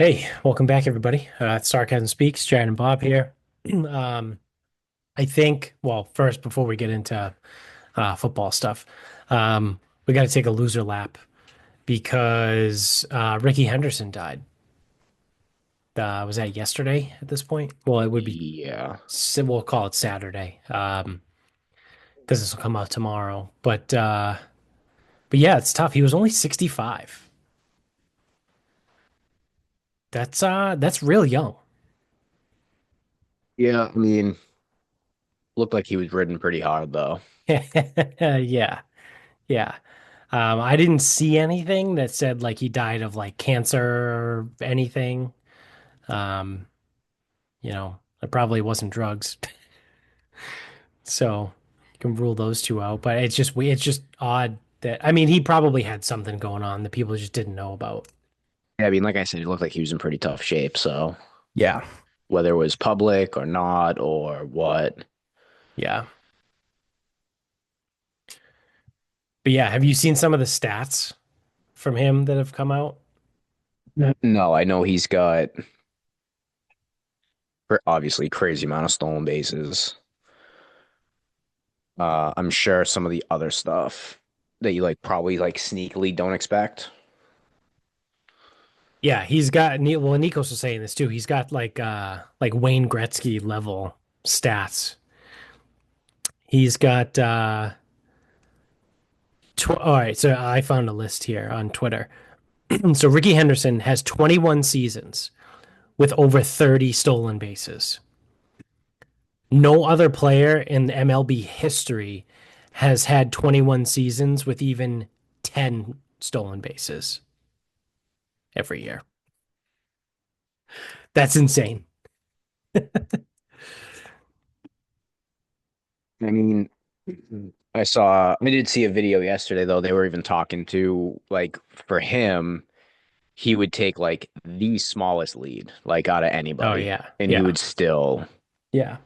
Hey, welcome back, everybody. It's Sarcasm Speaks, Jared and Bob here. I think, well, first, before we get into football stuff, we got to take a loser lap because Rickey Henderson died. Was that yesterday at this point? Well, it would be, Yeah. we'll call it Saturday, because this will come out tomorrow. But yeah, it's tough. He was only 65. That's real young. Yeah, looked like he was ridden pretty hard though. Yeah. Yeah. I didn't see anything that said like he died of like cancer or anything. Um, it probably wasn't drugs. So you can rule those two out. But it's just odd that I mean he probably had something going on that people just didn't know about. Yeah, like I said, he looked like he was in pretty tough shape. So Yeah. whether it was public or not or what. Yeah. But yeah, have you seen some of the stats from him that have come out? No, I know he's got obviously crazy amount of stolen bases. I'm sure some of the other stuff that you like probably like sneakily don't expect. Yeah, he's got well, Nikos was saying this too. He's got like Wayne Gretzky level stats. He's got all right, so I found a list here on Twitter. So Rickey Henderson has 21 seasons with over 30 stolen bases. No other player in the MLB history has had 21 seasons with even 10 stolen bases every year. That's insane. I mean, I did see a video yesterday though. They were even talking to like for him. He would take like the smallest lead, like out of Oh anybody, yeah. and he Yeah. would still Yeah.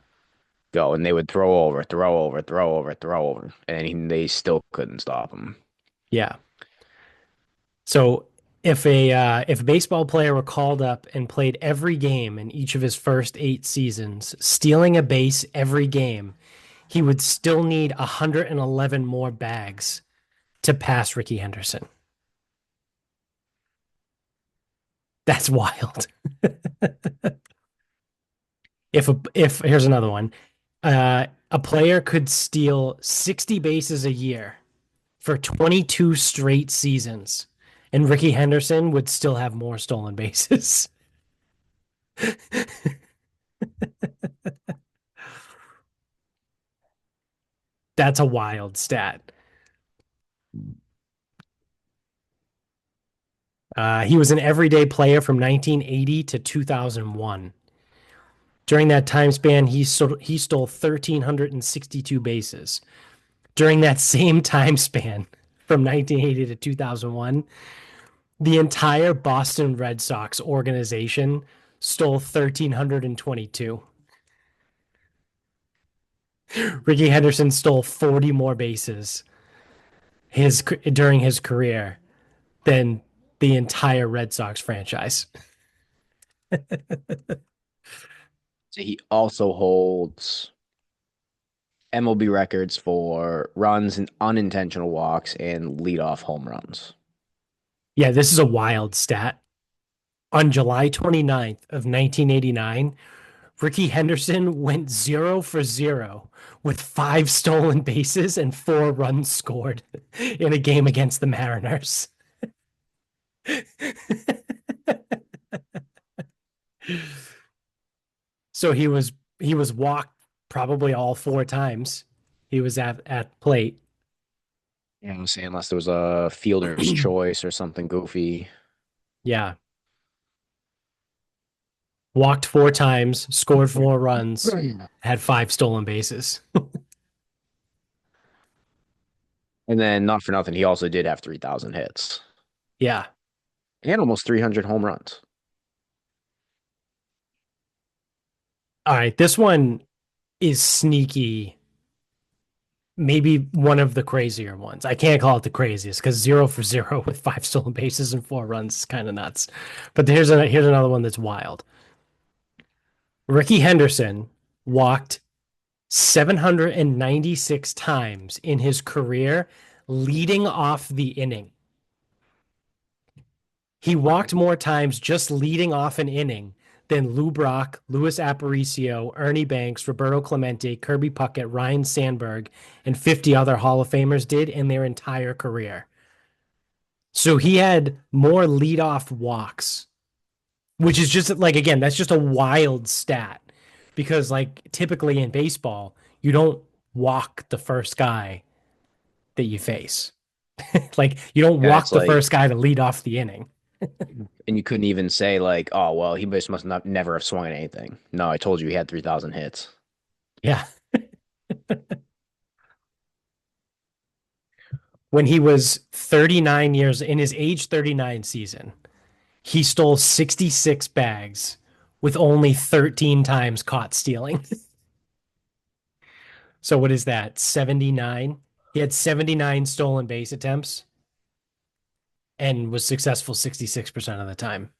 go, and they would throw over, throw over, throw over, throw over, and they still couldn't stop him. Yeah. So if a baseball player were called up and played every game in each of his first 8 seasons, stealing a base every game, he would still need 111 more bags to pass Rickey Henderson. That's wild. If here's another one, a player could steal 60 bases a year for 22 straight seasons, and Rickey Henderson would still have more stolen bases. That's a wild stat. He was an everyday player from 1980 to 2001. During that time span, he stole 1,362 bases. During that same time span, from 1980 to 2001, the entire Boston Red Sox organization stole 1,322. Rickey Henderson stole 40 more bases during his career than the entire Red Sox franchise. So he also holds MLB records for runs and unintentional walks and leadoff home runs. Yeah, this is a wild stat. On July 29th of 1989, Rickey Henderson went 0 for 0 with 5 stolen bases and 4 runs scored in a game against the Mariners. So he was walked probably all 4 times. He was at plate. Yeah, I'm saying unless there was a fielder's choice or something goofy. Yeah. Walked 4 times, scored 4 runs, And had 5 stolen bases. then, not for nothing, he also did have 3,000 hits Yeah. and almost 300 home runs. All right. This one is sneaky. maybe one of the crazier ones. I can't call it the craziest because 0 for 0 with 5 stolen bases and 4 runs is kind of nuts. But here's another one that's wild. Rickey Henderson walked 796 times in his career leading off the inning. He walked more times just leading off an inning than Lou Brock, Luis Aparicio, Ernie Banks, Roberto Clemente, Kirby Puckett, Ryan Sandberg, and 50 other Hall of Famers did in their entire career. So he had more leadoff walks, which is just like, again, that's just a wild stat because, like, typically in baseball, you don't walk the first guy that you face. Like, you don't Yeah, walk it's the like, first guy to lead off the inning. and you couldn't even say like, oh well, he just must not never have swung at anything. No, I told you he had 3,000 hits. Yeah. When he was 39 years in his age 39 season, he stole 66 bags with only 13 times caught stealing. So what is that? 79? He had 79 stolen base attempts and was successful 66% of the time.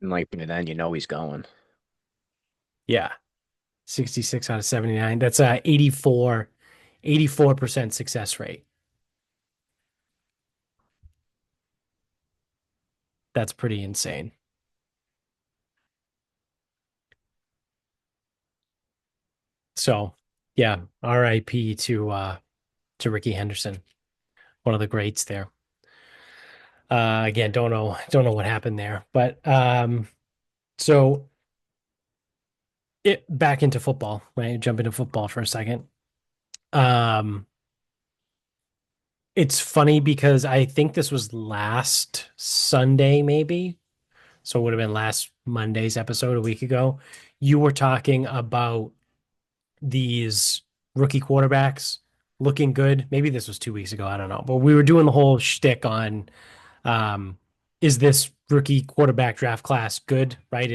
And like then you know he's going. Yeah. 66 out of 79. That's a 84% success rate. That's pretty insane. So, yeah, RIP to Rickey Henderson, one of the greats there. Again, don't know what happened there, but so it back into football. Right, jump into football for a second. Um, it's funny because I think this was last Sunday, maybe. So it would have been last Monday's episode a week ago. You were talking about these rookie quarterbacks looking good. Maybe this was 2 weeks ago. I don't know. But we were doing the whole shtick on um, is this rookie quarterback draft class good, right?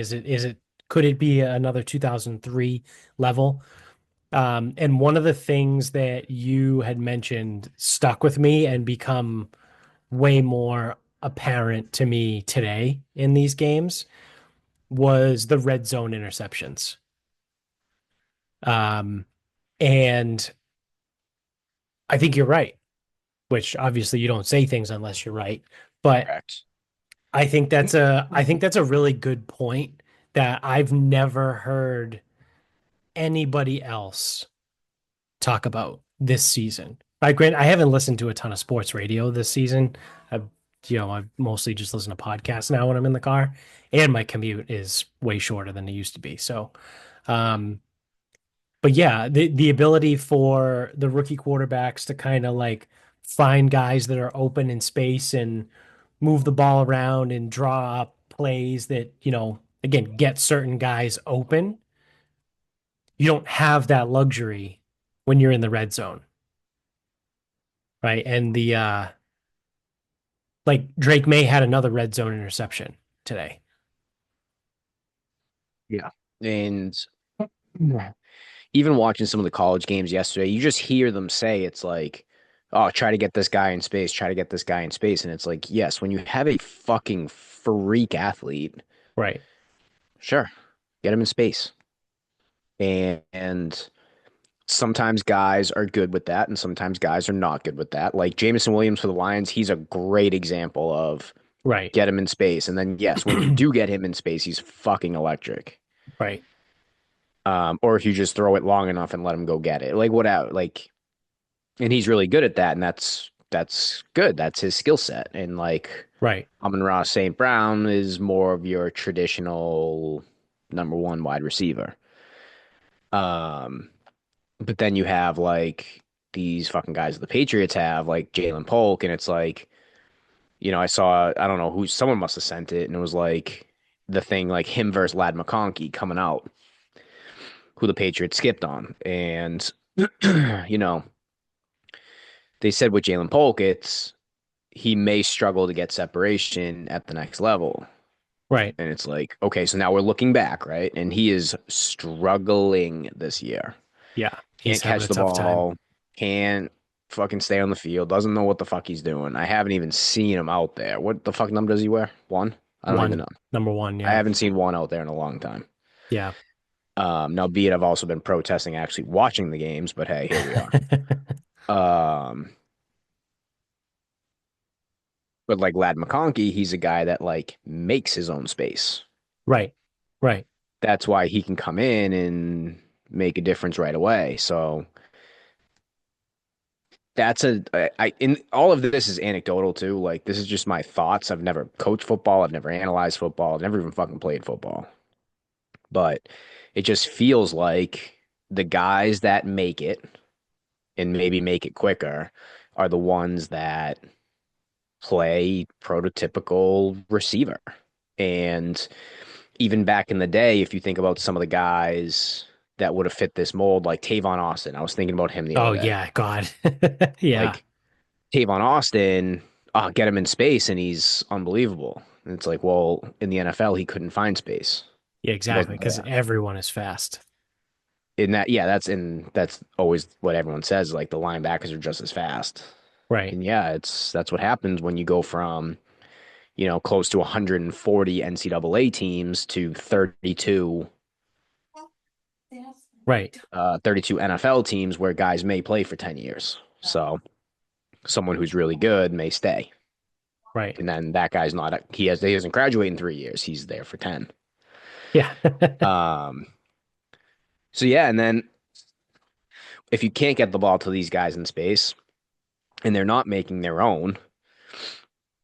Could it be another 2003 level? And one of the things that you had mentioned stuck with me and become way more apparent to me today in these games was the red zone interceptions. Um, and I think you're right, which obviously you don't say things unless you're right. But Correct. I think that's a really good point that I've never heard anybody else talk about this season. I haven't listened to a ton of sports radio this season. I've I've mostly just listened to podcasts now when I'm in the car, and my commute is way shorter than it used to be. So, um, but yeah, the ability for the rookie quarterbacks to kind of like find guys that are open in space and move the ball around and draw up plays that, again, get certain guys open. You don't have that luxury when you're in the red zone, right? And the like Drake May had another red zone interception today. Yeah. And even watching some of the college games yesterday, you just hear them say it's like, oh, try to get this guy in space, try to get this guy in space. And it's like, yes, when you have a fucking freak athlete, Right. sure, get him in space. And sometimes guys are good with that, and sometimes guys are not good with that. Like Jamison Williams for the Lions, he's a great example of Right. get him in space. And then, yes, when you do get him in space, he's fucking electric. Right. Or if you just throw it long enough and let him go get it, like whatever, like, and he's really good at that, and that's good. That's his skill set. And like Right. Amon-Ra St. Brown is more of your traditional number one wide receiver. Um, but then you have like these fucking guys that the Patriots have, like Jalen Polk, and it's like, I saw, I don't know who, someone must have sent it, and it was like the thing like him versus Lad McConkey coming out, who the Patriots skipped on. And, you know, they said with Jalen Polk, it's he may struggle to get separation at the next level. Right. And it's like, okay, so now we're looking back, right? And he is struggling this year. Yeah. He's Can't having catch a the tough time. ball. can't fucking stay on the field, doesn't know what the fuck he's doing. I haven't even seen him out there. What the fuck number does he wear? One? I don't even One, know. number one. I Yeah. haven't seen one out there in a long time. Yeah. Now, be it I've also been protesting actually watching the games, but hey, here we are. Um, but like Lad McConkey, he's a guy that like makes his own space. Right. Right. That's why he can come in and make a difference right away. So that's in all of this is anecdotal too. Like this is just my thoughts. I've never coached football. I've never analyzed football. I've never even fucking played football. But it just feels like the guys that make it and maybe make it quicker are the ones that play prototypical receiver. And even back in the day, if you think about some of the guys that would have fit this mold, like Tavon Austin, I was thinking about him the other Oh day. yeah. God. Yeah. Like Tavon Austin, get him in space and he's unbelievable. And it's like, well, in the NFL, he couldn't find space. Yeah. It Exactly. wasn't Because there. everyone is fast. In that, yeah, that's always what everyone says. Like the linebackers are just as fast. Right. And yeah, that's what happens when you go from, close to 140 NCAA teams to Right. 32 NFL teams where guys may play for 10 years. So someone who's really good may stay. Right. And then that guy's not, he doesn't graduate in 3 years. He's there for 10. Yeah. Um, so yeah, and then if you can't get the ball to these guys in space and they're not making their own,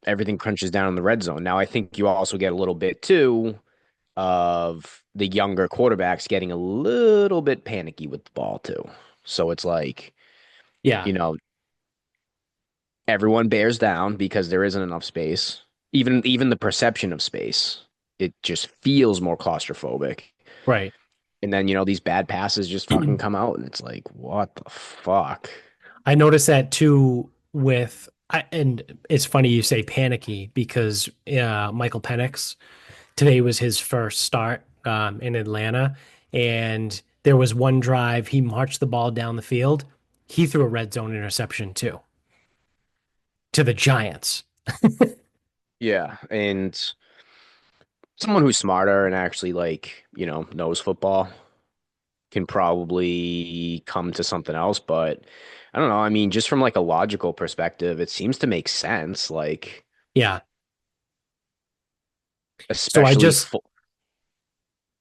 everything crunches down in the red zone. Now, I think you also get a little bit too of the younger quarterbacks getting a little bit panicky with the ball too. So it's like, Yeah. you know, everyone bears down because there isn't enough space. Even the perception of space, it just feels more claustrophobic. Right. And then, these bad passes just fucking come out and it's like, what the fuck? I noticed that too and it's funny you say panicky because Michael Penix today was his first start in Atlanta, and there was one drive he marched the ball down the field. He threw a red zone interception too to the Giants. Yeah. And someone who's smarter and actually like, knows football can probably come to something else, but I don't know. I mean, just from like a logical perspective, it seems to make sense. Like, Yeah. So I especially just for,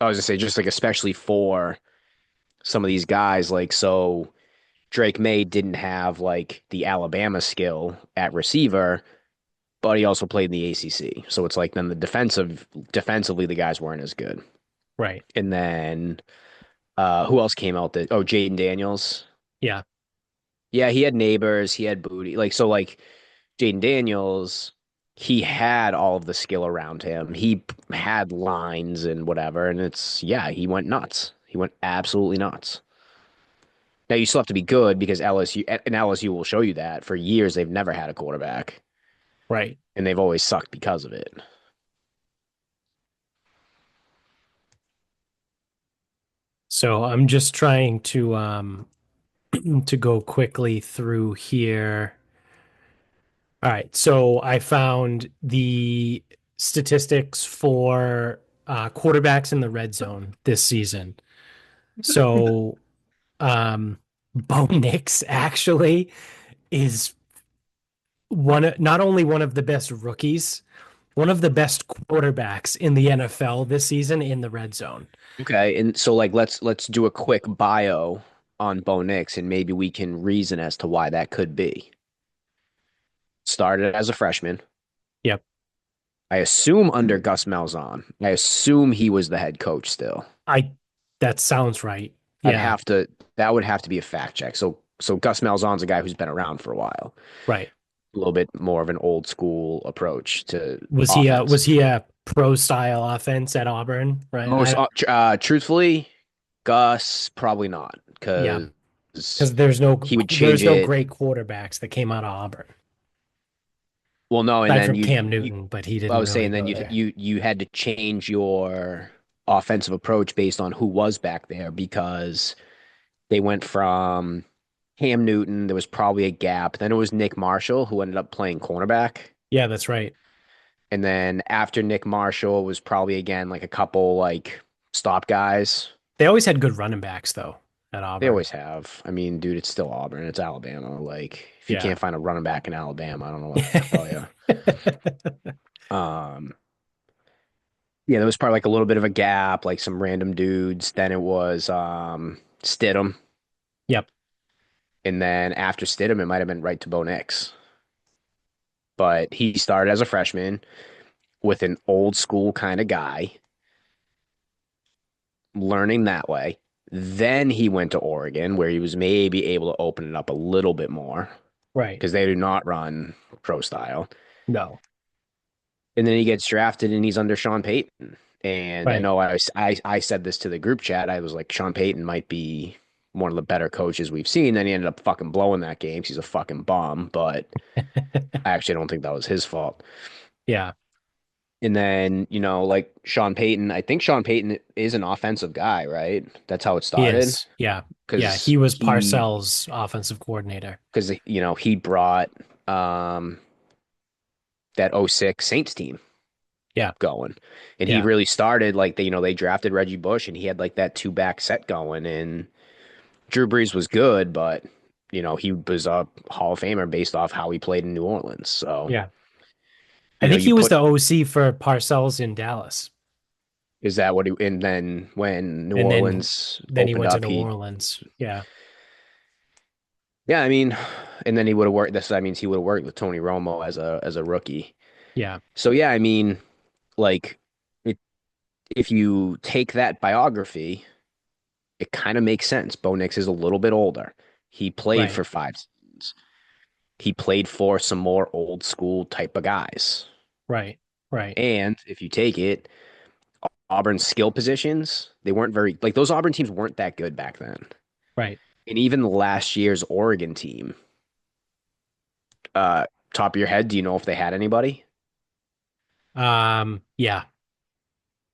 I was gonna say, just like especially for some of these guys, like so Drake May didn't have like the Alabama skill at receiver, but he also played in the ACC. So it's like then defensively the guys weren't as good. right. And then who else came out that Jaden Daniels. Yeah. Yeah, he had neighbors, he had booty. Like so like Jaden Daniels, he had all of the skill around him. He had lines and whatever, and yeah, he went nuts. He went absolutely nuts. Now you still have to be good because LSU will show you that for years they've never had a quarterback Right. and they've always sucked because of it. So I'm just trying to go quickly through here. All right. So I found the statistics for quarterbacks in the red zone this season. So Bo Nix actually is not only one of the best rookies, one of the best quarterbacks in the NFL this season in the red zone. Okay, and so like let's do a quick bio on Bo Nix and maybe we can reason as to why that could be. Started as a freshman. Yep. I assume under Gus Malzahn. I assume he was the head coach still. I That sounds right. I'd Yeah. have to that would have to be a fact check. So Gus Malzahn's a guy who's been around for a while. Right. A little bit more of an old school approach to Was offense. he a pro style offense at Auburn? Right. Most truthfully, Gus probably not Yeah. because Because he would change there's no it. great quarterbacks that came out of Auburn. Well, no, and Aside then from Cam Newton, but he I didn't was really saying then go there. you had to change your offensive approach based on who was back there because they went from Cam Newton, there was probably a gap. Then it was Nick Marshall, who ended up playing cornerback. Yeah, that's right. And then after Nick Marshall was probably again like a couple like stop guys. They always had good running backs though at They Auburn. always have. I mean, dude, it's still Auburn. It's Alabama. Like, if you Yeah. can't find a running back in Alabama, I don't know what to tell you. Um, yeah, there was probably like a little bit of a gap, like some random dudes. Then it was Stidham. Yep. And then after Stidham, it might have been right to Bo Nix. But he started as a freshman with an old school kind of guy, learning that way. Then he went to Oregon, where he was maybe able to open it up a little bit more Right. because they do not run pro style. No. And then he gets drafted and he's under Sean Payton. And I Right. know I said this to the group chat. I was like, Sean Payton might be one of the better coaches we've seen. Then he ended up fucking blowing that game. He's a fucking bum, but I actually don't think that was his fault. Yeah. And then, like Sean Payton, I think Sean Payton is an offensive guy, right? That's how it He started. is. Yeah. Yeah. Because He was Parcells' offensive coordinator. he brought um, that '06 Saints team Yeah. going. And he Yeah. really started like they drafted Reggie Bush and he had like that two back set going and Drew Brees was good, but he was a Hall of Famer based off how he played in New Orleans. So, Yeah. I think you he was put the OC for Parcells in Dallas. is that what he and then when New And Orleans then he opened went to up, New he Orleans. Yeah. yeah, I mean, and then he would have worked this that means he would have worked with Tony Romo as a rookie. Yeah. So yeah, I mean, like it, if you take that biography, it kind of makes sense. Bo Nix is a little bit older. He played Right. for 5 seasons. He played for some more old school type of guys. Right. Right. And if you take it, Auburn's skill positions, they weren't very like those Auburn teams weren't that good back then. Right. And even last year's Oregon team, uh, top of your head, do you know if they had anybody? Yeah.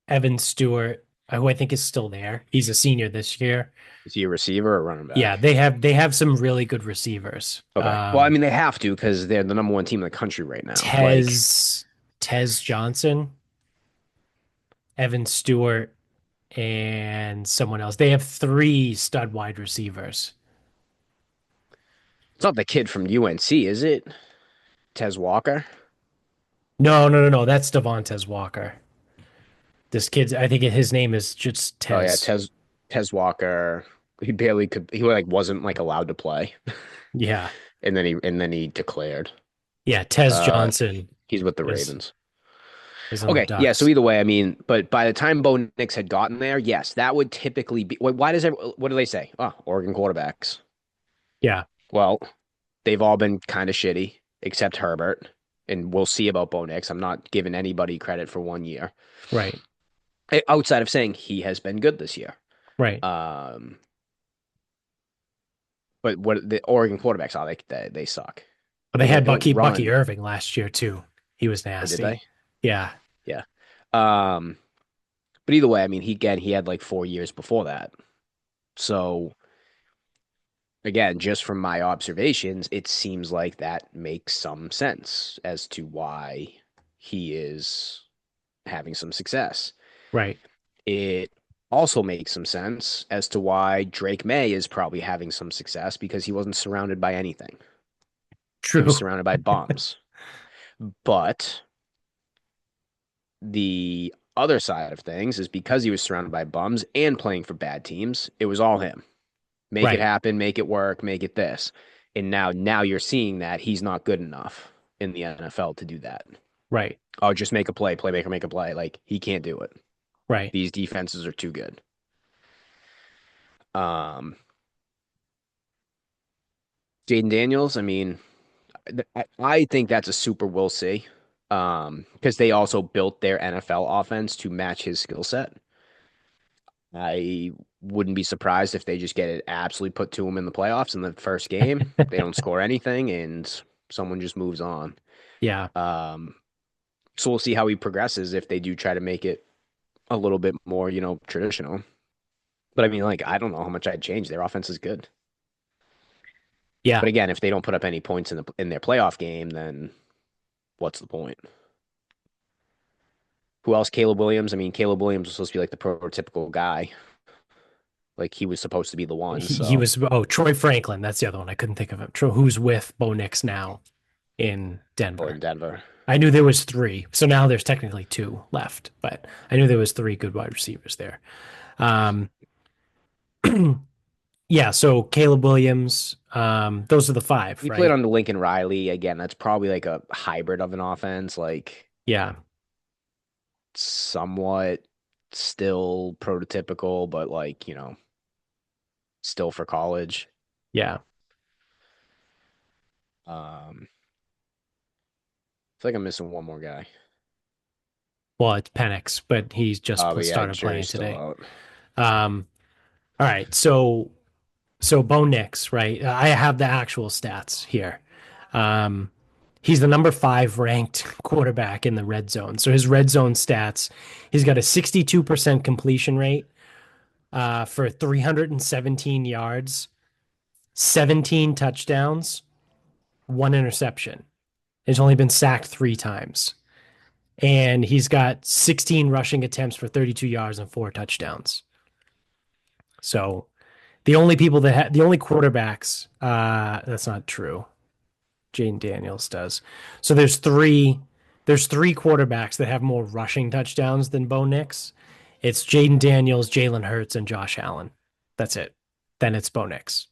Evan Stewart, who I think is still there. He's a senior this year. Is he a receiver or running Yeah, back? they have some really good receivers. Okay. Well, I mean, they have to because they're the number one team in the country right now. Like, Tez Tez Johnson, Evan Stewart, and someone else. They have three stud wide receivers. it's not the kid from UNC, is it? Tez Walker? No, no, no, no. That's Devontae Walker. This kid's, I think his name is just Oh yeah, Tez. Tez Walker. He barely could. He like wasn't like allowed to play, Yeah. and then he declared. Yeah. Tez Uh, Johnson he's with the is Ravens. is on the Okay, yeah. So Ducks. either way, I mean, but by the time Bo Nix had gotten there, yes, that would typically be. Why does what do they say? Oh, Oregon quarterbacks. Yeah. Well, they've all been kind of shitty except Herbert, and we'll see about Bo Nix. I'm not giving anybody credit for 1 year Right. outside of saying he has been good this year. Right. Um, but what the Oregon quarterbacks are, they suck. But they They had don't Bucky run, Irving last year too. He was or did they? nasty. Yeah. Yeah. Um, but either way, I mean, he had like 4 years before that. So again, just from my observations, it seems like that makes some sense as to why he is having some success. Right. It also makes some sense as to why Drake May is probably having some success because he wasn't surrounded by anything. He was True. surrounded by bombs. But the other side of things is because he was surrounded by bums and playing for bad teams, it was all him. Make it Right. happen, make it work, make it this. And now you're seeing that he's not good enough in the NFL to do that. Right. Oh, just make a play, playmaker make a play. Like he can't do it. Right. These defenses are too good. Um, Jaden Daniels, I mean, I think that's a super we'll see. Because they also built their NFL offense to match his skill set. I wouldn't be surprised if they just get it absolutely put to him in the playoffs in the first game. They don't score anything and someone just moves on. Yeah. Um, so we'll see how he progresses if they do try to make it a little bit more, traditional. But I mean, like, I don't know how much I'd change. Their offense is good. Yeah. But again, if they don't put up any points in their playoff game, then what's the point? Who else? Caleb Williams. I mean, Caleb Williams was supposed to be like the prototypical guy. Like he was supposed to be the one. He So was Troy Franklin. That's the other one. I couldn't think of him. Who's with Bo Nix now in or Denver. in Denver. I knew there was three. So now there's technically two left, but I knew there was three good wide receivers there. Um, yeah, so Caleb Williams, those are the five, He played right? on the Lincoln Riley. Again, that's probably like a hybrid of an offense, like Yeah, somewhat still prototypical, but like, still for college. yeah. I feel like I'm missing one more guy. Well, it's Penix, but he's just But yeah, I'm started sure playing he's still today. out. Um, all right, so Bo Nix, right? I have the actual stats here. Um, he's the number five ranked quarterback in the red zone. So his red zone stats, he's got a 62% completion rate for 317 yards, 17 touchdowns, one interception. He's only been sacked three times. And he's got 16 rushing attempts for 32 yards and four touchdowns. So the only quarterbacks, that's not true. Jane Daniels does. So there's three quarterbacks that have more rushing touchdowns than Bo Nix. It's Jaden Daniels, Jalen Hurts, and Josh Allen. That's it. Then it's Bo Nix.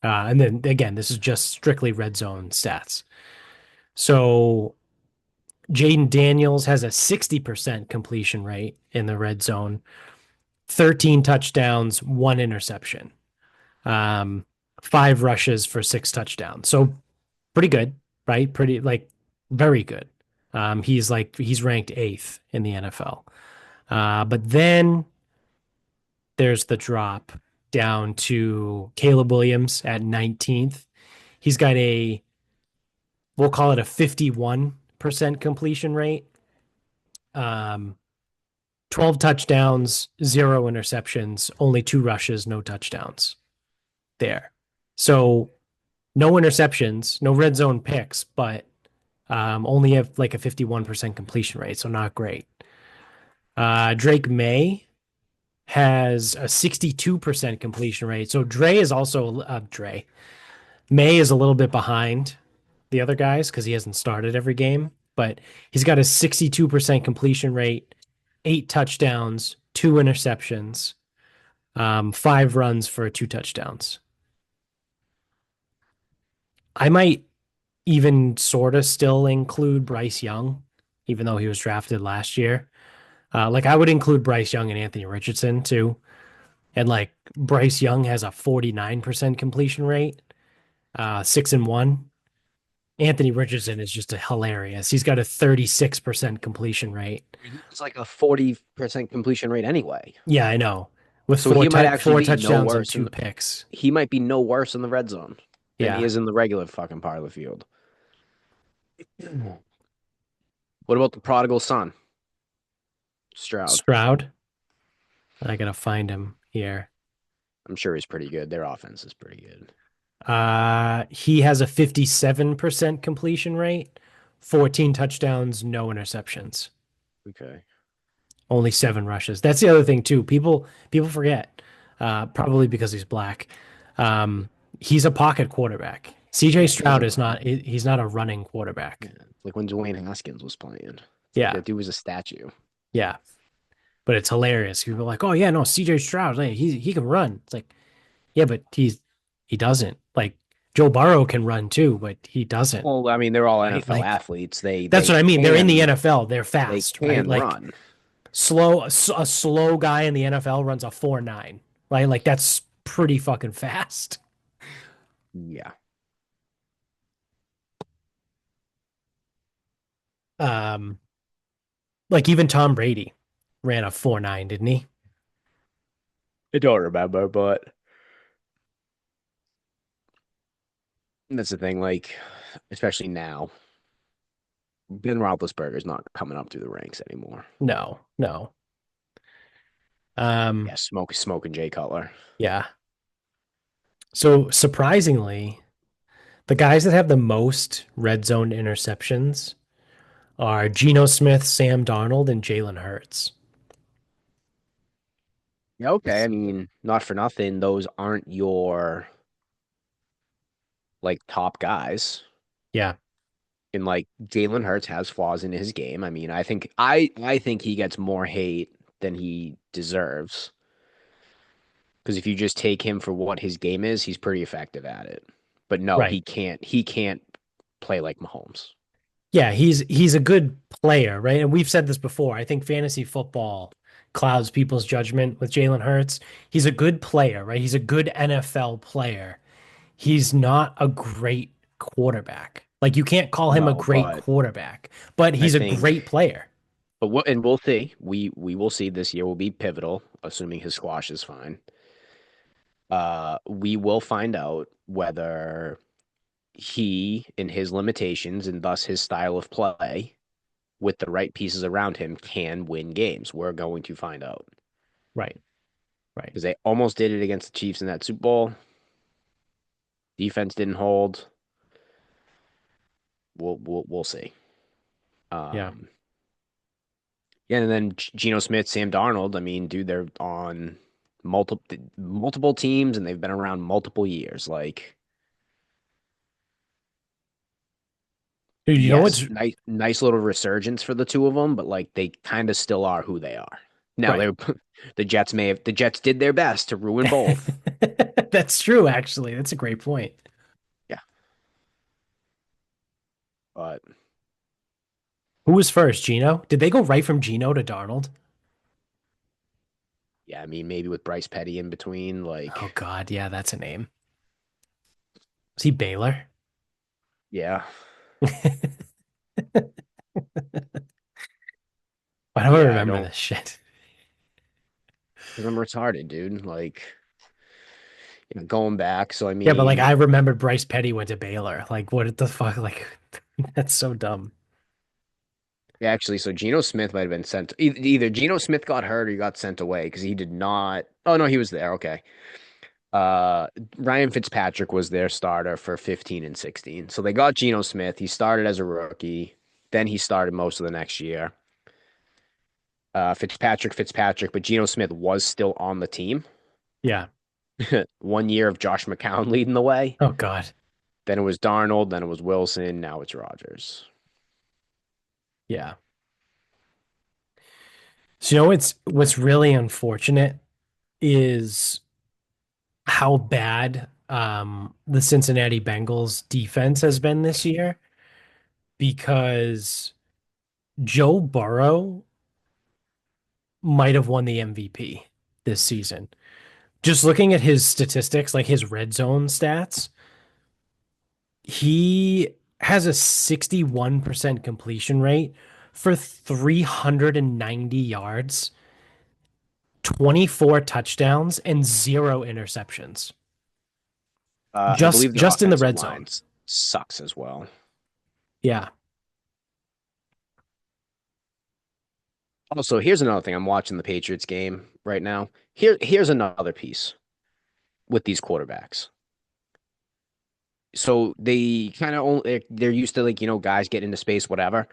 And then again, this is just strictly red zone stats. So Jaden Daniels has a 60% completion rate in the red zone, 13 touchdowns, one interception, um, five rushes for six touchdowns. So pretty good, right? Pretty like very good. He's ranked eighth in the NFL. But then there's the drop down to Caleb Williams at 19th. He's got we'll call it a 51% completion rate. Um, 12 touchdowns, zero interceptions, only two rushes, no touchdowns there. So no interceptions, no red zone picks, but only have like a 51% completion rate, so not great. Drake May has a 62% completion rate. So Dre. May is a little bit behind the other guys because he hasn't started every game, but he's got a 62% completion rate, eight touchdowns, two interceptions, five runs for two touchdowns. I might even sort of still include Bryce Young, even though he was drafted last year. Like I would include Bryce Young and Anthony Richardson too. And like Bryce Young has a 49% completion rate, 6-1. Anthony Richardson is just a hilarious. He's got a 36% completion rate. It's like a 40% completion rate anyway. Yeah, I know. With So he might actually four be no touchdowns and worse two picks. he might be no worse in the red zone than he Yeah. is in the regular fucking part of the field. What about the prodigal son, Stroud? Stroud. I gotta find him here. I'm sure he's pretty good. Their offense is pretty good. He has a 57% completion rate, 14 touchdowns, no interceptions, Okay. only seven rushes. That's the other thing too. People forget, probably because he's black. Um, he's a pocket quarterback. CJ Yeah, he Stroud doesn't is run. not. He's not a running Yeah. quarterback. Like when Dwayne Haskins was playing. It's like Yeah, that dude was a statue. yeah. But it's hilarious. People are like, "Oh yeah, no, CJ Stroud, hey, he can run." It's like, yeah, but he doesn't. Like Joe Burrow can run too, but he doesn't. Well, I mean, they're all Right? NFL Like athletes. They that's they what I mean. They're in the can NFL. They're they fast, right? can Like run. a slow guy in the NFL runs a 4.9, right? Like that's pretty fucking fast. Yeah. Um, like even Tom Brady ran a 4.9, didn't he? I don't remember, but that's the thing. Like, especially now, Ben Roethlisberger's not coming up through the ranks anymore. No, no. Yeah, smoking Jay Cutler. Yeah. So surprisingly, The guys that have the most red zone interceptions are Geno Smith, Sam Darnold, and Jalen Hurts. Yeah, okay. I mean, not for nothing, those aren't your like top guys. Yeah, And like Jalen Hurts has flaws in his game. I mean, I think he gets more hate than he deserves. Because if you just take him for what his game is, he's pretty effective at it. But no, right. he can't play like Mahomes. Yeah, he's a good player, right? And we've said this before. I think fantasy football clouds people's judgment with Jalen Hurts. He's a good player, right? He's a good NFL player. He's not a great quarterback. Like you can't call him a No, great but quarterback, but I he's a great think player. but what and we'll see. We will see this year will be pivotal, assuming his squash is fine. We will find out whether he, in his limitations and thus his style of play, with the right pieces around him, can win games. We're going to find out Right, right. because they almost did it against the Chiefs in that Super Bowl. Defense didn't hold. We'll see. Yeah. Um, yeah, and then Geno Smith, Sam Darnold. I mean, dude, they're on multiple teams and they've been around multiple years. Like, Dude, you know yes, what's nice little resurgence for the two of them, but like they kind of still are who they are. Now right. they the Jets did their best to ruin both. That's true, actually. That's a great point. Yeah, but Who was first, Gino? Did they go right from Gino to Darnold? yeah, I mean maybe with Bryce Petty in between, Oh like God, yeah, that's a name. Was he Baylor? yeah, Why do I yeah, I remember don't this shit? because I'm retarded, dude. Like going back. So I Yeah, but like mean, I remembered Bryce Petty went to Baylor. Like, what the fuck? Like, that's so dumb. yeah, actually, so Geno Smith might have been sent. Either Geno Smith got hurt or he got sent away because he did not. Oh no, he was there. Okay. Uh, Ryan Fitzpatrick was their starter for 15 and 16. So they got Geno Smith. He started as a rookie. Then he started most of the next year. Fitzpatrick, but Geno Smith was still on the team. Yeah. 1 year of Josh McCown leading the way. Oh God. Then it was Darnold. Then it was Wilson. Now it's Rodgers. Yeah. So you know what's really unfortunate is how bad the Cincinnati Bengals defense has been this year because Joe Burrow might have won the MVP this season. Just looking at his statistics, like his red zone stats, he has a 61% completion rate for 390 yards, 24 touchdowns, and zero interceptions. I believe their Just in the offensive red zone. line sucks as well. Yeah. Also, here's another thing. I'm watching the Patriots game right now. Here's another piece with these quarterbacks. So they kind of they're used to like, guys get into space, whatever.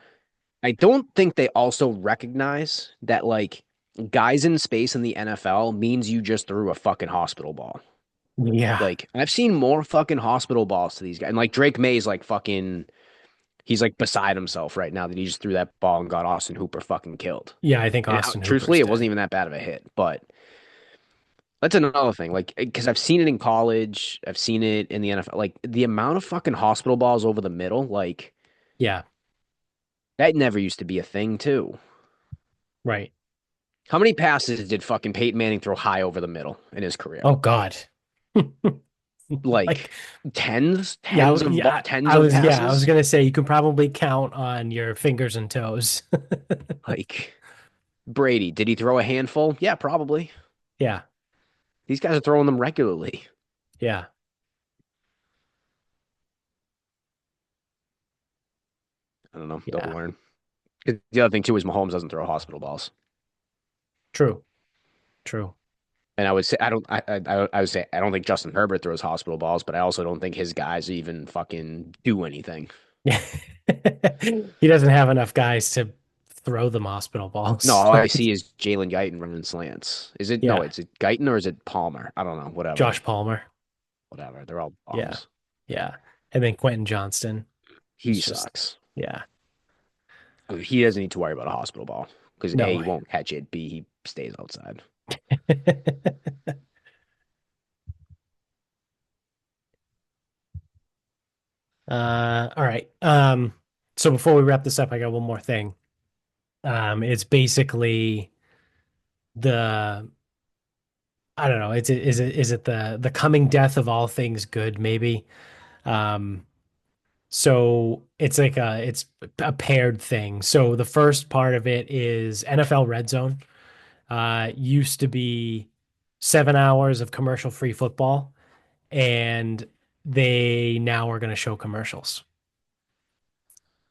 I don't think they also recognize that like guys in space in the NFL means you just threw a fucking hospital ball. Yeah. Like I've seen more fucking hospital balls to these guys. And like Drake May's like fucking he's like beside himself right now that he just threw that ball and got Austin Hooper fucking killed. Yeah, I think And Austin truthfully, Hooper's it wasn't dead. even that bad of a hit, but that's another thing. Like, because I've seen it in college, I've seen it in the NFL. Like, the amount of fucking hospital balls over the middle, like, Yeah, that never used to be a thing, too. right. How many passes did fucking Peyton Manning throw high over the middle in his career? Oh God. Like Like, tens, yeah, tens of yeah, tens of I was passes. gonna say you could probably count on your fingers and toes. Like Brady, did he throw a handful? Yeah, probably. Yeah, These guys are throwing them regularly. yeah, I don't know. They'll yeah. learn. 'Cause the other thing too is Mahomes doesn't throw hospital balls. True, true. And I would say I would say I don't think Justin Herbert throws hospital balls, but I also don't think his guys even fucking do anything. Yeah. He doesn't have enough guys to throw them hospital No, balls, all I right? see is Jalen Guyton running slants. Is it no? Yeah. Is it Guyton or is it Palmer? I don't know. Whatever, Josh Palmer. whatever. They're all Yeah. bums. Yeah. And then Quentin Johnston. He It's just, sucks. yeah. I mean, he doesn't need to worry about a hospital ball because A, No. he won't catch it. B, he stays outside. All right. So before we wrap this up, I got one more thing. It's basically the I don't know. Is it the coming death of all things good, maybe? Um, so it's a paired thing. So the first part of it is NFL Red Zone. Used to be 7 hours of commercial-free football, and they now are going to show commercials.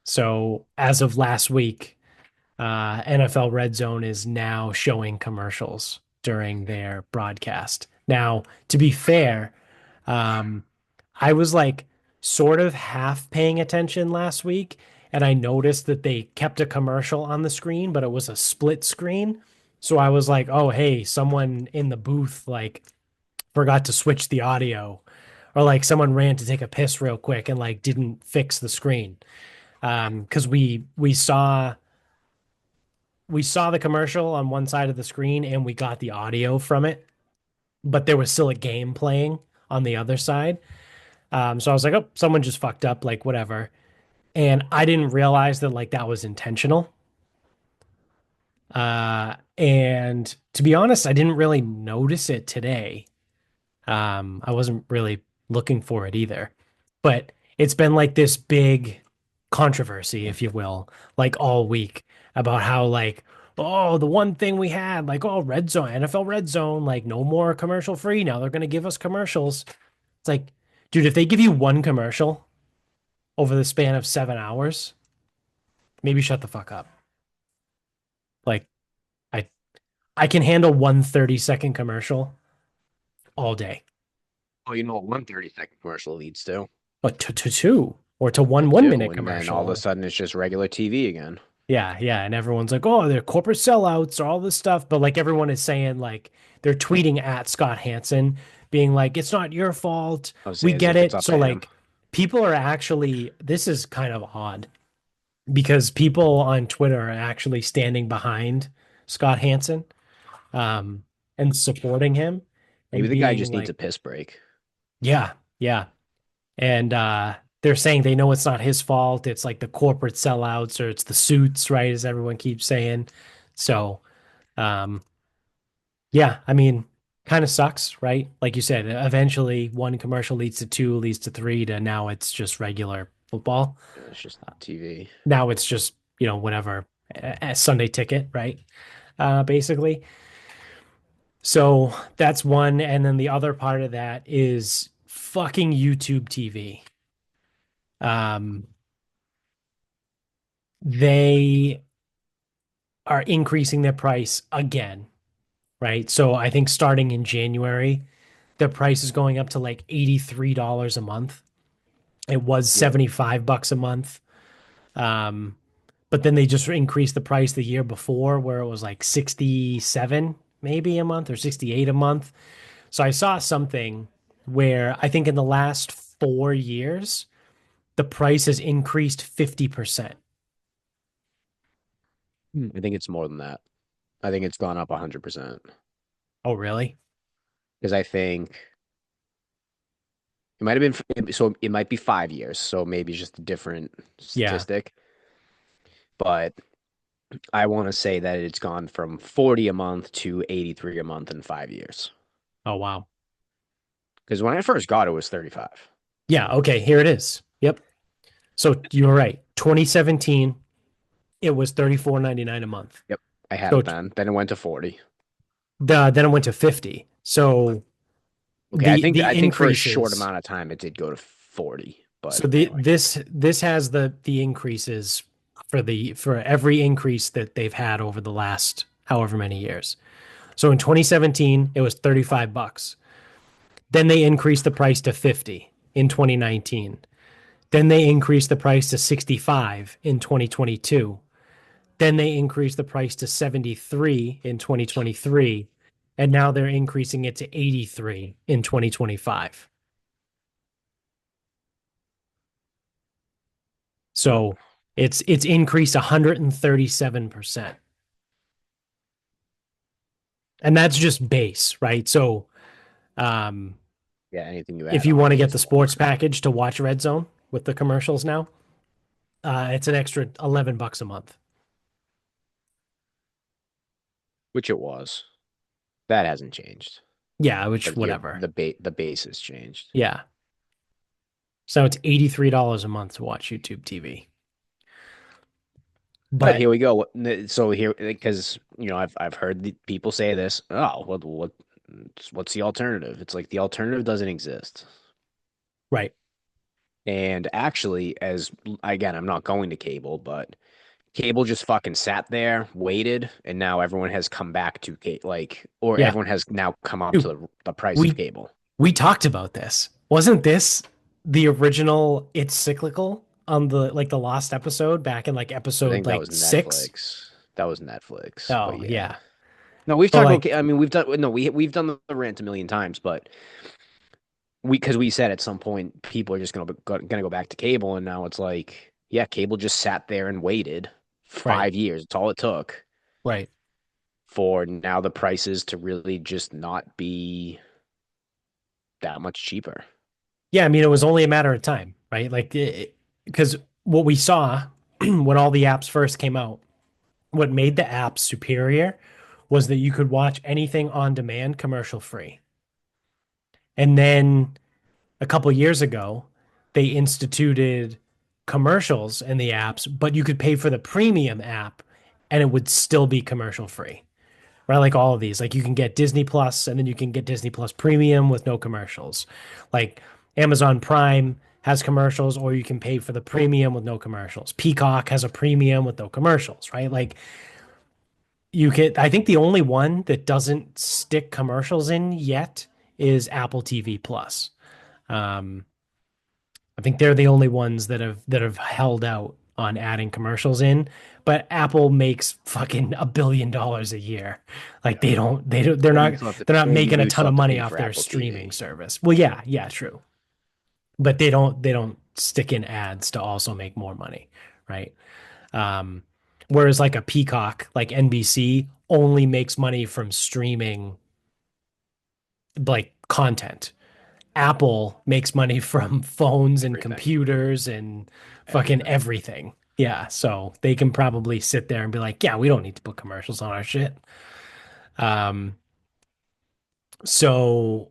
So as of last week, NFL Red Zone is now showing commercials during their broadcast. Now, to be fair, um, I was like sort of half paying attention last week, and I noticed that they kept a commercial on the screen, but it was a split screen. So I was like, oh, hey, someone in the booth like forgot to switch the audio, or like someone ran to take a piss real quick and like didn't fix the screen. Because we saw the commercial on one side of the screen and we got the audio from it, but there was still a game playing on the other side. So I was like, oh, someone just fucked up, like whatever. And I didn't realize that like that was intentional. And to be honest, I didn't really notice it today. I wasn't really looking for it either. But it's been like this big controversy, if you will, like all week about how like, oh, the one thing we had, like, oh, red zone, NFL red zone, like no more commercial free. Now they're gonna give us commercials. It's like, dude, if they give you one commercial over the span of 7 hours, maybe shut the fuck up. Like, I I can handle one 30-second commercial all day. Oh, you know what 1 30-second commercial leads to? But to two or to Well, one two, minute and then all of a commercial. sudden it's just regular TV again. Yeah, yeah. And everyone's like, oh, they're corporate sellouts or all this stuff. But like everyone is saying, like, they're tweeting at Scott Hansen, being like, it's not your fault. I would We say as get if it's it. up So to him. like people are actually, this is kind of odd because people on Twitter are actually standing behind Scott Hansen, um, and supporting him Maybe and the guy being just needs a like, piss break. yeah, yeah. And they're saying they know it's not his fault. It's like the corporate sellouts or it's the suits, right? As everyone keeps saying. So, um, yeah, I mean, kind of sucks, right? Like you said, eventually one commercial leads to two, leads to three, to now it's just regular football. It's just TV. Now it's just, whatever, a Sunday ticket, right? Basically. So that's one. And then the other part of that is fucking YouTube TV. Um, they are increasing their price again, right? So I think starting in January, the price is going up to like $83 a month. It was Yep. $75 a month. Um, but then they just increased the price the year before where it was like 67 maybe a month or 68 a month. So I saw something where I think in the last 4 years, the price has increased 50%. I think it's more than that. I think it's gone up 100%. Oh, really? Because I think it might have been, so it might be 5 years. So maybe it's just a different Yeah. statistic. But I want to say that it's gone from 40 a month to 83 a month in 5 years. Oh, wow. Because when I first got it, it was 35. Yeah. Okay. Here it is. Yep. So you were right. 2017, it was 34.99 a month. Yep. I had So it then. Then it went to 40. then it went to 50. So Okay, I the think the I think for a short increases. amount of time it did go to 40. But So the anyway, this has the increases for every increase that they've had over the last however many years. So in 2017, it was 35 bucks. Then they increased the price to 50 in 2019. Then they increased the price to 65 in 2022. Then they increased the price to 73 in 2023. And now they're increasing it to 83 in 2025. Yep. So it's increased 137%. And that's just base, right? So um, Yeah, anything you if add you on want to get goes the more, sports package to watch Red Zone with the commercials now, it's an extra 11 bucks a month. which it was. That hasn't changed, Yeah, which but your whatever. the base has changed. Yeah. So it's $83 a month to watch YouTube TV. But But here we go. So here, because I've heard people say this. Oh, what's the alternative? It's like the alternative doesn't exist. right. And actually, as again, I'm not going to cable, but cable just fucking sat there, waited, and now everyone has come back to or Yeah. everyone has now come up to Dude, the price of we cable. we talked about this. Wasn't this the original It's Cyclical on the last episode back in like I episode think that like was 6? Netflix. That was Netflix, but Oh, yeah. yeah. No, we've But talked about. like I mean, we've done. No, we've done the rant a million times, but because we said at some point people are just gonna go back to cable, and now it's like, yeah, cable just sat there and waited right. 5 years. It's all it took Right. for now the prices to really just not be that much cheaper. Yeah, I mean it was only a matter of time, right? Like because what we saw when all the apps first came out, what made the apps superior was that you could watch anything on demand commercial free. And then a couple years ago, they instituted commercials in the apps, but you could pay for the premium app and it would still be commercial free. Right? Like all of these. Like you can get Disney Plus and then you can get Disney Plus Premium with no commercials. Like Amazon Prime has commercials, or you can pay for the premium with no commercials. Peacock has a premium with no commercials, right? Like you can, I think the only one that doesn't stick commercials in yet is Apple TV Plus. Um, I think they're the only ones that have held out on adding commercials in. But Apple makes fucking $1 billion a year. Like Yeah. they're And not you still have to, they're not and you making a do ton still of have to money pay off for their Apple streaming TV. service. Well, yeah, yeah, true. But they don't stick in ads to also make more money, right? Um, whereas like a Peacock, like NBC, only makes money from streaming like content. Apple makes money from phones and Everything, computers and fucking everything. everything. Yeah, so they can probably sit there and be like, yeah, we don't need to put commercials on our shit. Um, so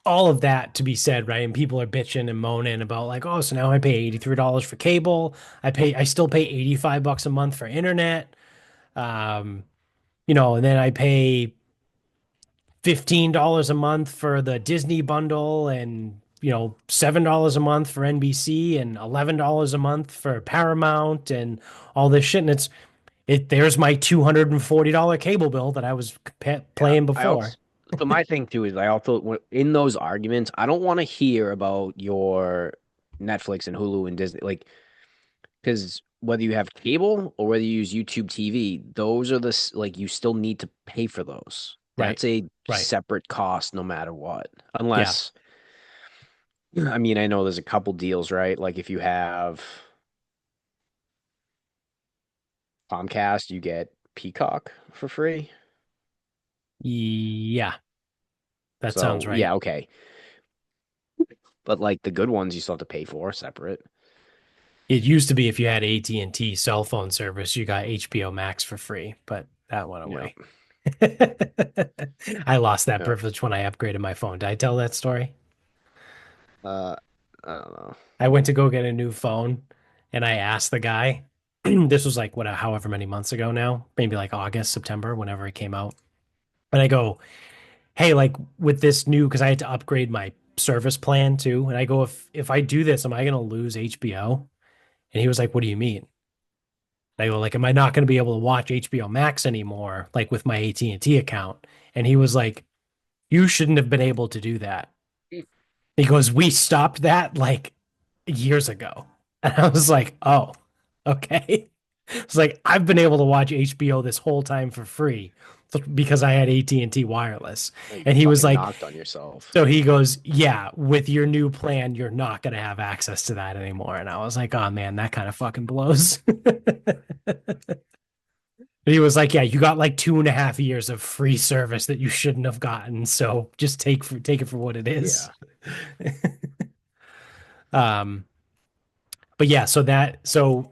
all of that to be said, right? And people are bitching and moaning about like, oh, so now I pay $83 for cable. I still pay 85 bucks a month for internet. Um, and then I pay $15 a month for the Disney bundle and $7 a month for NBC and $11 a month for Paramount and all this shit. And there's my $240 cable bill that I was Yeah, playing I before. also. But my thing too is I also in those arguments, I don't want to hear about your Netflix and Hulu and Disney, like because whether you have cable or whether you use YouTube TV, those are like you still need to pay for those. Right. That's a Right. separate cost no matter what. Yeah. Unless, I mean, I know there's a couple deals, right? Like if you have Comcast, you get Peacock for free. Yeah. That sounds So right. yeah, okay. But like the good ones you still have to pay for separate. It used to be if you had AT&T cell phone service, you got HBO Max for free, but that went Yeah. away. I lost that Yeah. privilege when I upgraded my phone. Did I tell that story? Uh, I don't know. I went to go get a new phone and I asked the guy, this was like what, however many months ago now, maybe like August, September, whenever it came out. And I go, hey, like with this new, because I had to upgrade my service plan too. And I go, if I do this, am I gonna lose HBO? And he was like, what do you mean? I go like, am I not going to be able to watch HBO Max anymore, like with my AT&T account? And he was like, you shouldn't have been able to do that. He goes, we stopped that like years ago. And I was like, oh, okay. It's like I've been able to watch HBO this whole time for free because I had AT&T wireless. You And he was fucking like, knocked on yourself. so he goes, yeah, with your new plan, you're not going to have access to that anymore. And I was like, oh man, that kind of fucking blows. He was like, yeah, you got like 2.5 years of free service that you shouldn't have gotten. So just take it for what it is. Yeah. Um, but yeah, so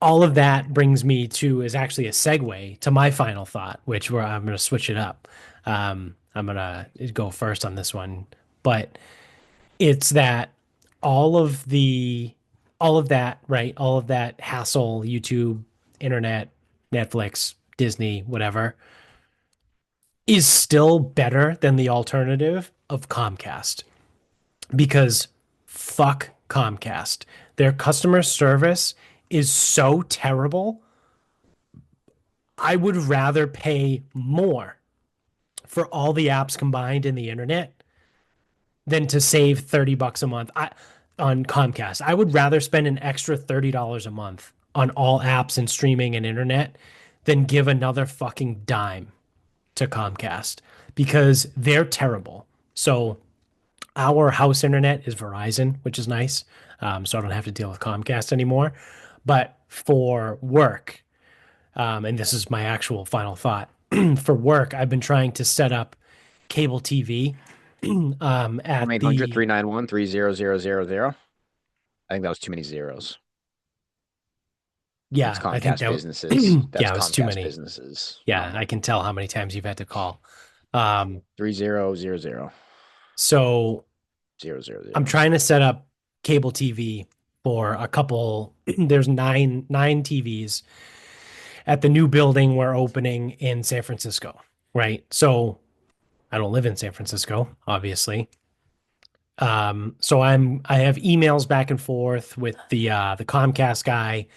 all of that brings me to is actually a segue to my final thought, which where I'm going to switch it up. I'm going to go first on this one, but it's that all of the all of that, right? All of that hassle, YouTube, internet, Netflix, Disney, whatever, is still better than the alternative of Comcast because fuck Comcast. Their customer service is so terrible. I would rather pay more for all the apps combined in the internet than to save $30 a month on Comcast. I would rather spend an extra $30 a month on all apps and streaming and internet than give another fucking dime to Comcast because they're terrible. So our house internet is Verizon, which is nice. So I don't have to deal with Comcast anymore. But for work, and this is my actual final thought, for work, I've been trying to set up cable TV One at eight hundred the 391 3000. I think that was too many zeros. That's yeah, I think Comcast that businesses. That's yeah, it was too Comcast many. businesses. Yeah, I can tell how many times you've had to call. Um, 3000 so 000. I'm trying to set up cable TV for a couple. There's nine TVs at the new building we're opening in San Francisco, right? So I don't live in San Francisco, obviously. So I have emails back and forth with the Comcast guy.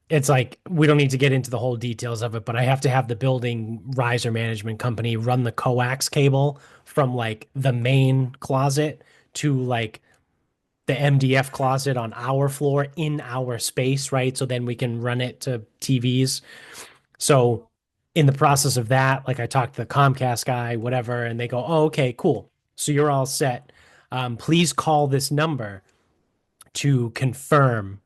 It's like we don't need to get into the whole details of it, but I have to have the building riser management company run the coax cable from like the main closet to like the MDF closet on our floor in our space, right? So then we can run it to TVs. So in the process of that, like I talked to the Comcast guy, whatever, and they go, "Oh, okay, cool. So you're all set. Please call this number to confirm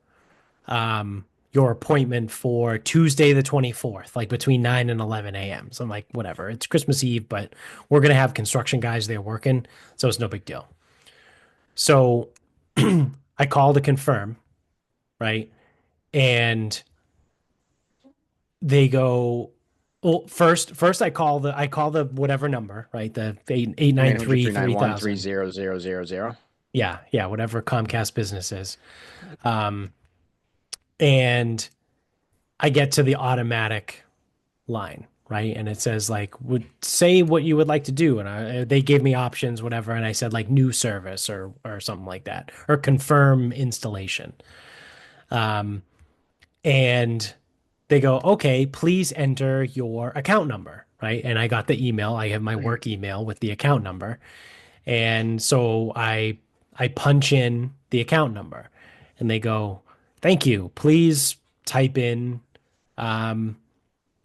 your appointment for Tuesday the 24th, like between 9 and 11 a.m." So I'm like, whatever. It's Christmas Eve, but we're gonna have construction guys there working, so it's no big deal. So I call to confirm, right? And they go, well, first I call the whatever number, right? The eight One nine eight hundred three three three nine one three thousand. zero zero zero zero. Yeah, yeah, whatever Comcast business is. Um, and I get to the automatic line, right? And it says like, would say what you would like to do. And they gave me options, whatever. And I said like new service or something like that, or confirm installation. Um, and they go, okay, please enter your account number, right? And I got the email. I have my work email with the account number. And so I punch in the account number and they go, thank you. Please type in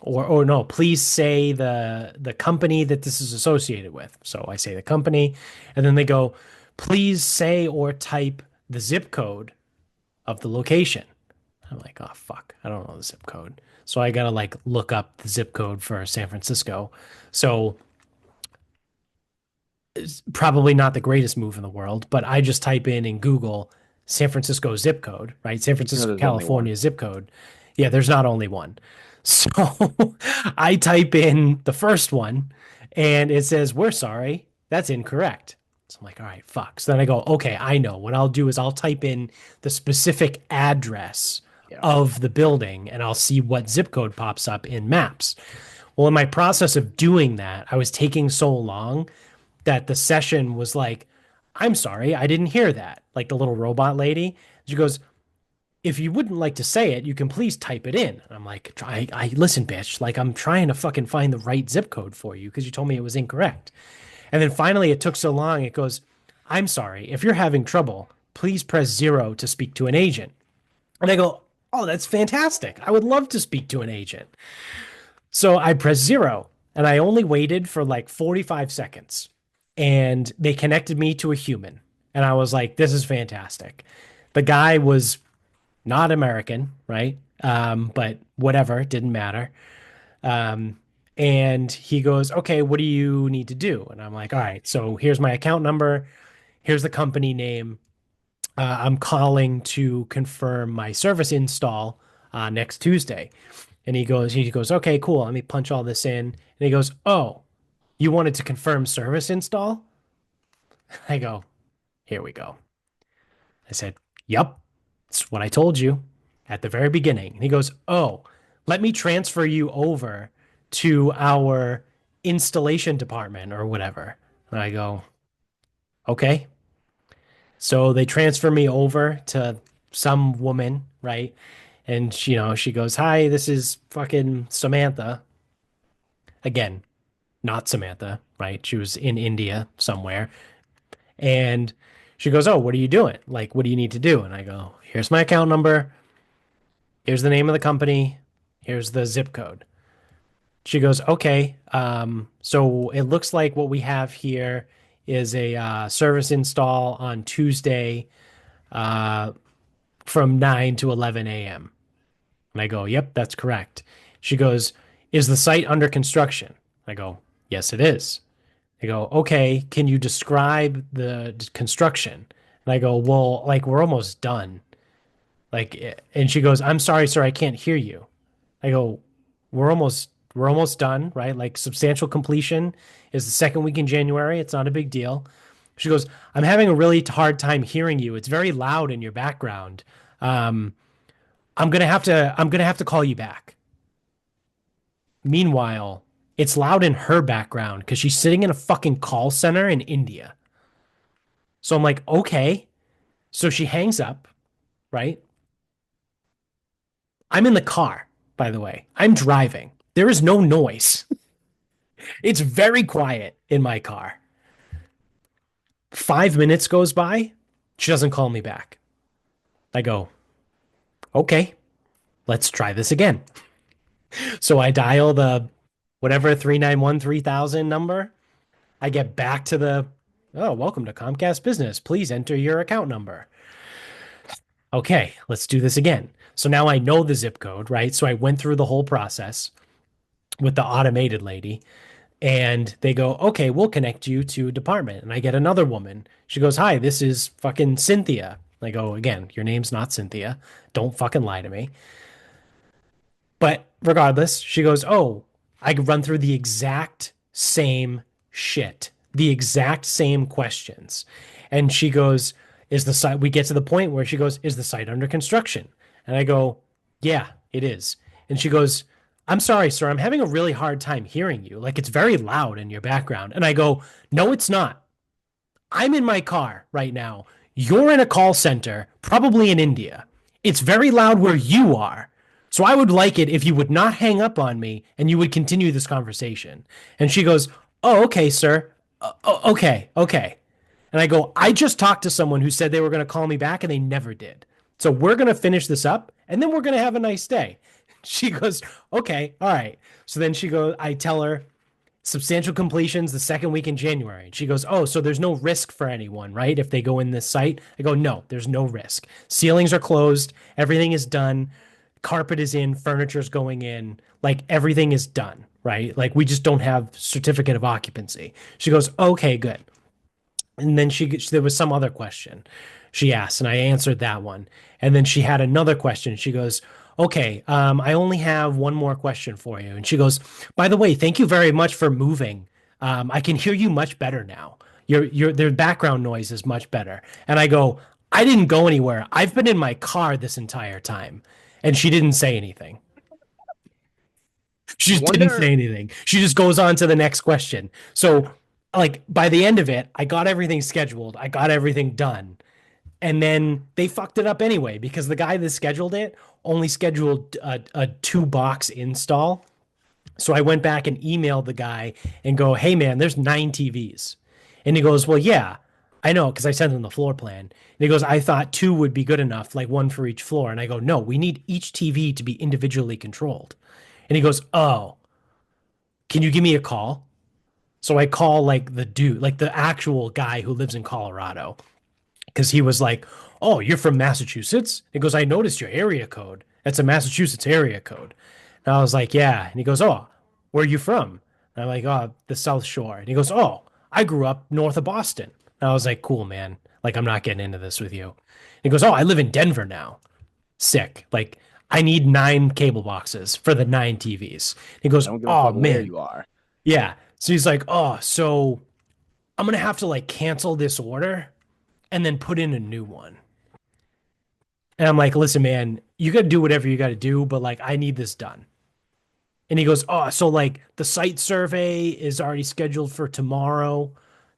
or no, please say the company that this is associated with. So I say the company, and then they go, please say or type the zip code of the location. I'm like, oh fuck, I don't know the zip code. So I gotta like look up the zip code for San Francisco. So it's probably not the greatest move in the world, but I just type in Google San Francisco zip code, right? San You know, Francisco, there's only one. California zip code. Yeah, there's not only one. So I type in the first one and it says, we're sorry, that's incorrect. So I'm like, all right, fuck. So then I go, okay, I know. What I'll do is I'll type in the specific address Yeah. of the building and I'll see what zip code pops up in maps. Well, in my process of doing that, I was taking so long that the session was like, I'm sorry, I didn't hear that. Like the little robot lady. She goes, if you wouldn't like to say it, you can please type it in. And I'm like, I listen, bitch. Like, I'm trying to fucking find the right zip code for you because you told me it was incorrect. And then finally, it took so long, it goes, I'm sorry. If you're having trouble, please press 0 to speak to an agent. And I go, oh, that's fantastic. I would love to speak to an agent. So I pressed 0 and I only waited for like 45 seconds and they connected me to a human. And I was like, this is fantastic. The guy was not American, right? But whatever, it didn't matter. Um, and he goes, okay, what do you need to do? And I'm like, all right, so here's my account number. Here's the company name. I'm calling to confirm my service install next Tuesday. And he goes, okay, cool. Let me punch all this in. And he goes, oh, you wanted to confirm service install? I go, here we go. I said, yep, that's what I told you at the very beginning. And he goes, oh, let me transfer you over to our installation department or whatever. And I go, okay. So they transfer me over to some woman, right? And she goes, hi, this is fucking Samantha. Again, not Samantha, right? She was in India somewhere. And she goes, oh, what are you doing? Like, what do you need to do? And I go, here's my account number. Here's the name of the company. Here's the zip code. She goes, okay. So it looks like what we have here is a service install on Tuesday from 9 to 11 a.m. And I go, yep, that's correct. She goes, is the site under construction? I go, yes, it is. They go, okay, can you describe the construction? And I go, well, like we're almost done. Like, and she goes, I'm sorry, sir, I can't hear you. I go, we're almost done, right? Like substantial completion is the second week in January. It's not a big deal. She goes, I'm having a really hard time hearing you. It's very loud in your background. Um, I'm gonna have to call you back. Meanwhile, it's loud in her background because she's sitting in a fucking call center in India. So I'm like, okay. So she hangs up, right? I'm in the car, by the way. I'm driving. There is no noise. It's very quiet in my car. 5 minutes goes by. She doesn't call me back. I go, okay, let's try this again. So I dial the whatever 391-3000 number. I get back to the, oh, welcome to Comcast Business. Please enter your account number. Okay, let's do this again. So now I know the zip code, right? So I went through the whole process with the automated lady and they go, okay, we'll connect you to department. And I get another woman. She goes, hi, this is fucking Cynthia. I go, again, your name's not Cynthia. Don't fucking lie to me. But regardless, she goes, oh, I could run through the exact same shit, the exact same questions. And she goes, is the site, we get to the point where she goes, is the site under construction? And I go, yeah, it is. And she goes, I'm sorry, sir, I'm having a really hard time hearing you. Like it's very loud in your background. And I go, no, it's not. I'm in my car right now. You're in a call center, probably in India. It's very loud where you are. So I would like it if you would not hang up on me and you would continue this conversation. And she goes, oh, okay, sir. Okay, okay. And I go, I just talked to someone who said they were going to call me back and they never did. So we're going to finish this up and then we're going to have a nice day. She goes, okay, all right. So then she goes, I tell her substantial completions the second week in January. And she goes, oh, so there's no risk for anyone, right? If they go in this site. I go, no, there's no risk. Ceilings are closed. Everything is done. Carpet is in. Furniture's going in. Like everything is done, right? Like we just don't have certificate of occupancy. She goes, okay, good. And then there was some other question she asked, and I answered that one. And then she had another question. She goes, okay, I only have one more question for you. And she goes, by the way, thank you very much for moving. I can hear you much better now. Their background noise is much better. And I go, I didn't go anywhere. I've been in my car this entire time. And she didn't say anything. She just didn't say anything. She just goes on to the next question. So, like, by the end of it, I got everything scheduled. I got everything done. And then they fucked it up anyway because the guy that scheduled it only scheduled a 2 box install. So I went back and emailed the guy and go, "Hey man, there's 9 TVs." And he goes, "Well, yeah, I know because I sent him the floor plan." And he goes, "I thought two would be good enough, like one for each floor." And I go, "No, we need each TV to be individually controlled." And he goes, "Oh, can you give me a call?" So I call like the dude, like the actual guy who lives in Colorado, because he was like, "Oh, you're from Massachusetts?" He goes, "I noticed your area code. That's a Massachusetts area code." And I was like, "Yeah." And he goes, "Oh, where are you from?" And I'm like, "Oh, the South Shore." And he goes, "Oh, I grew up north of Boston." And I was like, "Cool, man. Like, I'm not getting into this with you." And he goes, "Oh, I live in Denver now." Sick. Like, I need 9 cable boxes for the 9 TVs. He I goes, don't give a "Oh, fuck where man." you are. Yeah. So he's like, "Oh, so I'm gonna have to like cancel this order and then put in a new one." And I'm like, "Listen, man, you got to do whatever you got to do, but like, I need this done." And he goes, "Oh, so like the site survey is already scheduled for tomorrow."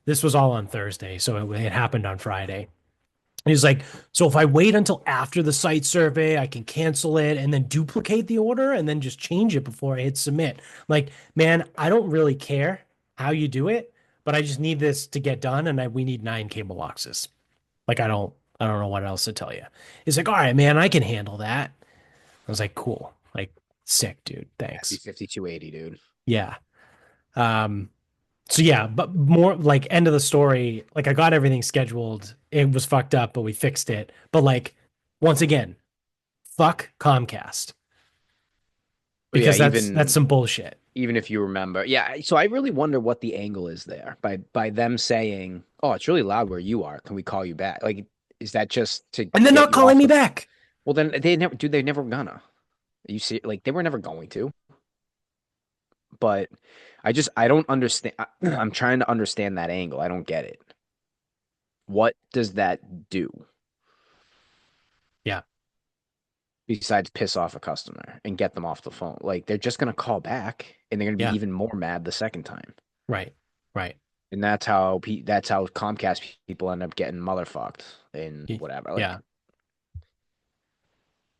This was all on Thursday, so it happened on Friday. And he's like, "So if I wait until after the site survey, I can cancel it and then duplicate the order and then just change it before I hit submit." Like, man, I don't really care how you do it, but I just need this to get done, and we need 9 cable boxes. Like, I don't know what else to tell you. He's like, "All right, man, I can handle that." I was like, "Cool, like, sick, dude. Happy Thanks." 5280, dude. Yeah. Um, so yeah, but more like end of the story, like I got everything scheduled. It was fucked up, but we fixed it. But like once again, fuck Comcast But yeah, because that's even some bullshit. even if you remember, yeah. So I really wonder what the angle is there by them saying, "Oh, it's really loud where you are. Can we call you back?" Like, is that just to And they're get not you calling off me the? back. Well, then they never do. They never gonna. You see, like they were never going to. But I don't understand. I'm trying to understand that angle. I don't get it. What does that do Yeah. besides piss off a customer and get them off the phone? Like they're just gonna call back and they're gonna be Yeah. even more mad the second time. Right. Right. And that's how Comcast people end up getting motherfucked and whatever. Like Yeah.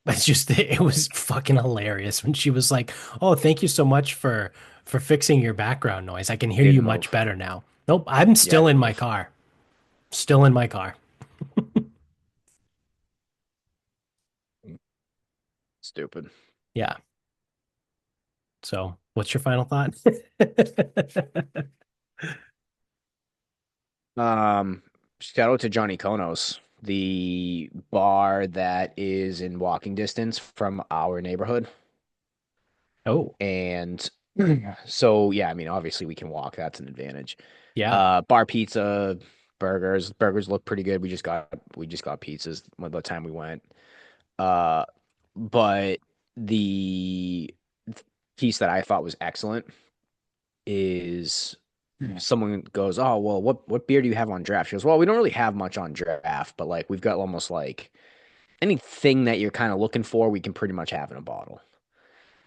That's just it was fucking hilarious when she was like, "Oh, thank you so much for fixing your background noise. I can hear you didn't much move. better now." Nope, I'm Yeah, still in didn't my move. car. Still in my car. Stupid. Yeah. So, what's your final thought? Um, Shout out to Johnny Konos, the bar that is in walking distance from our neighborhood. Oh, And so, yeah, I mean, obviously we can walk. That's an advantage. yeah. Bar pizza, burgers. Burgers look pretty good. We just got pizzas by the time we went. Uh, but the piece that I thought was excellent is someone goes, "Oh, well, what beer do you have on draft?" She goes, "Well, we don't really have much on draft, but like we've got almost like anything that you're kind of looking for, we can pretty much have in a bottle."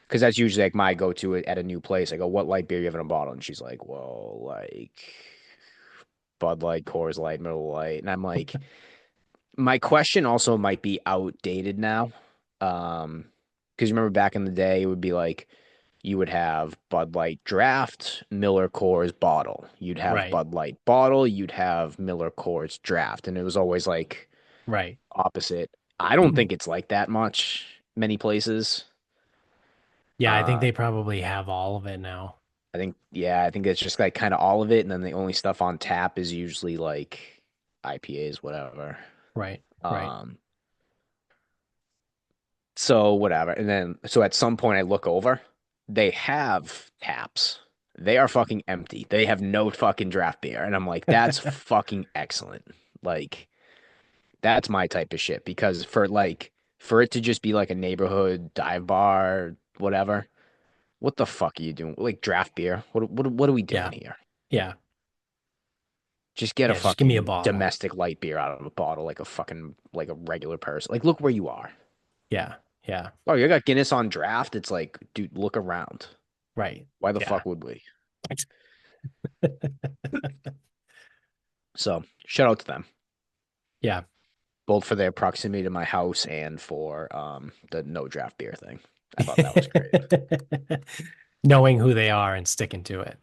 Because that's usually like my go-to at a new place. I go, "What light beer you have in a bottle?" And she's like, "Well, like Bud Light, Coors Light, Miller Light." And I'm like, my question also might be outdated now. Because you remember back in the day, it would be like you would have Bud Light Draft, Miller Coors bottle. You'd have Right. Bud Light bottle, you'd have Miller Coors Draft, and it was always like Right. opposite. I don't think it's like that much many places. Yeah, I think Uh, they probably have all of it now. I think yeah, I think it's just like kind of all of it, and then the only stuff on tap is usually like IPAs, whatever. Right. Right. Um, So whatever. And then so at some point I look over, they have taps. They are fucking empty. They have no fucking draft beer. And I'm like, that's fucking excellent. Like, that's my type of shit. Because for it to just be like a neighborhood dive bar, whatever, what the fuck are you doing? Like draft beer? What are we doing Yeah. here? Yeah. Just get a Yeah, just give me a fucking bottle. domestic light beer out of a bottle like a fucking like a regular person. Like look where you are. Yeah. Yeah. Oh, you got Guinness on draft? It's like, dude, look around. Right. Why the Yeah. fuck would we? So shout out to them. Yeah. both for their proximity to my house and for the no draft beer thing. I thought that was great. Knowing who they are and sticking to it.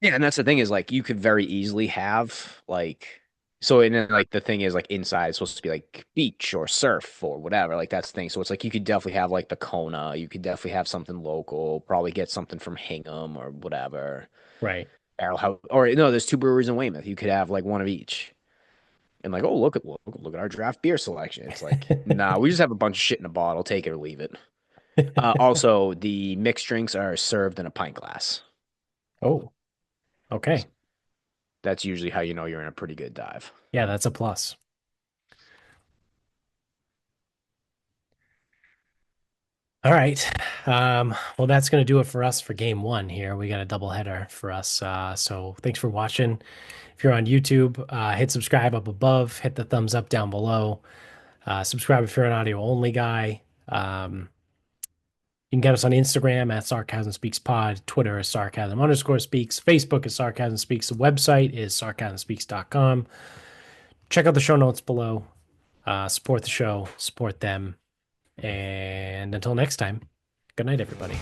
Yeah, and that's the thing is like you could very easily have like so and then like the thing is like inside it's supposed to be like beach or surf or whatever. Like that's the thing. So it's like you could definitely have like the Kona, you could definitely have something local, probably get something from Hingham or whatever. Right. Barrel House or no, there's two breweries in Weymouth. You could have like one of each. And like, oh look at our draft beer selection. It's like, nah, we just have a bunch of shit in a bottle, take it or leave it. Also, the mixed drinks are served in a pint glass. Oh, okay. That's usually how you know you're in a pretty good dive. Yeah, that's a plus. All right. Well, that's going to do it for us for game one here. We got a double header for us. So thanks for watching. If you're on YouTube, hit subscribe up above, hit the thumbs up down below. Subscribe if you're an audio only guy. You can get us on Instagram at Sarcasm Speaks Pod. Twitter is Sarcasm_speaks. Facebook is Sarcasm Speaks. The website is sarcasmspeaks.com. Check out the show notes below. Support the show, support them. And until next time, good night, everybody.